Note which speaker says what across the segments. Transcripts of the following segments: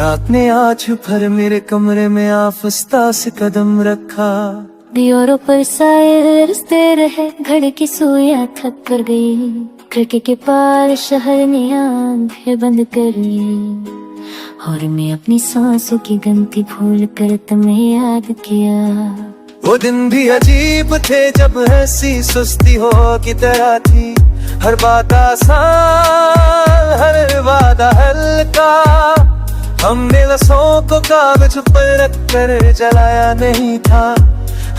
Speaker 1: रात ने आज भर मेरे कमरे में आफस्ता से कदम रखा।
Speaker 2: दीवारों पर साए रस्ते रहे, घड़ी की सुइयां थक कर गई। खिड़की के पार शहर ने आंखें बंद कर ली, और मैं अपनी सांसों की गिनती भूल कर तुम्हें याद किया।
Speaker 1: वो दिन भी अजीब थे जब ऐसी सुस्ती हो की तरह थी। हर बात आसान, हर वादा हल्का। हमने लफ्ज़ों को कागज पर रख कर जलाया नहीं था।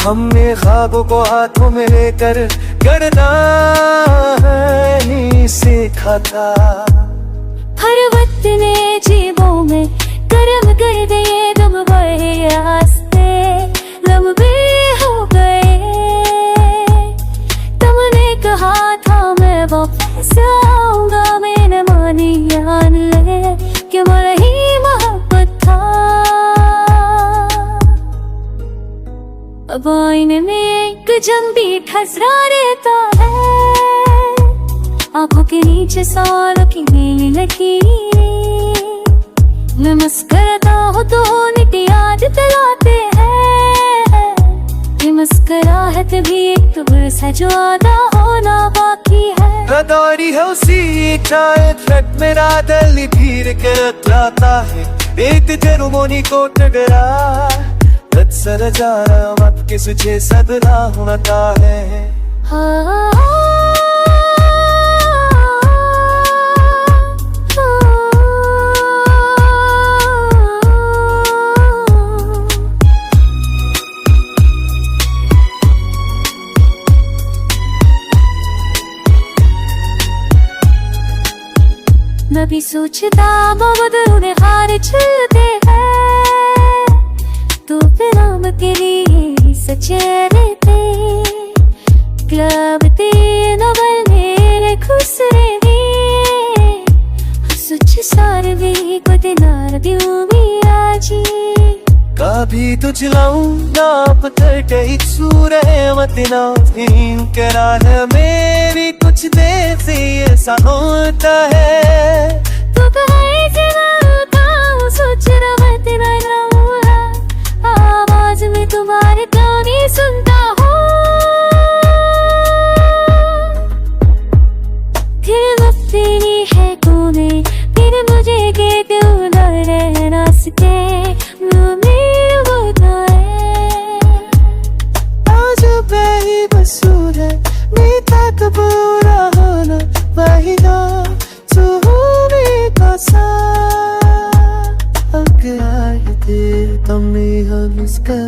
Speaker 1: हमने ख्वाबों को हाथों में लेकर गढ़ना नहीं सीखा था।
Speaker 2: हर वक्त ने जेबों में गर्म कर दिए, दम गए रास्ते लंबे हो गए। तुमने कहा था मैं वापस आऊंगा, मैंने मानी जान ले कि वही मोहब्बत था। अब आईने में एक जम भी ठसरा रहता है, आंखों के नीचे सालों की नीली लकीरें। मैं मुस्कुराता हूँ तो निटी याद दिलाते हैं। ये मुस्कुराहट भी एक तुबरस है जो आधा होना बाकी है।
Speaker 1: रदौरी है उसी चाय ट्रक मेरा दिल धीर के रखलाता है। एक जरूमोनी को टगरा सर जा रहा मत किस जे सदला होता है।
Speaker 2: मैं भी सोचता मोहम्मद उन्हें हार चलते हैं। तू नाम के लिए सचेरे थे, क्लब ते नवल मेरे खुसरे भी। सुच सारवी को दिनार दियो मिया जी।
Speaker 1: कभी तो चलाऊं ना पत्थर कहीं सूरे मतना करा है मेरी कुछ देर से ऐसा होता है।
Speaker 2: तू तो है जवाब सोच रहा तेरा आवाज में तुम्हारे गाने सुनता हूँ। फिर वक्त तेरी है कोने, फिर मुझे के क्यों न रहना सके।
Speaker 1: आज वही बसूर है मीठा कबूरा होना, वही ना सुहूरी का सा अगर आए थे तमें हम इसका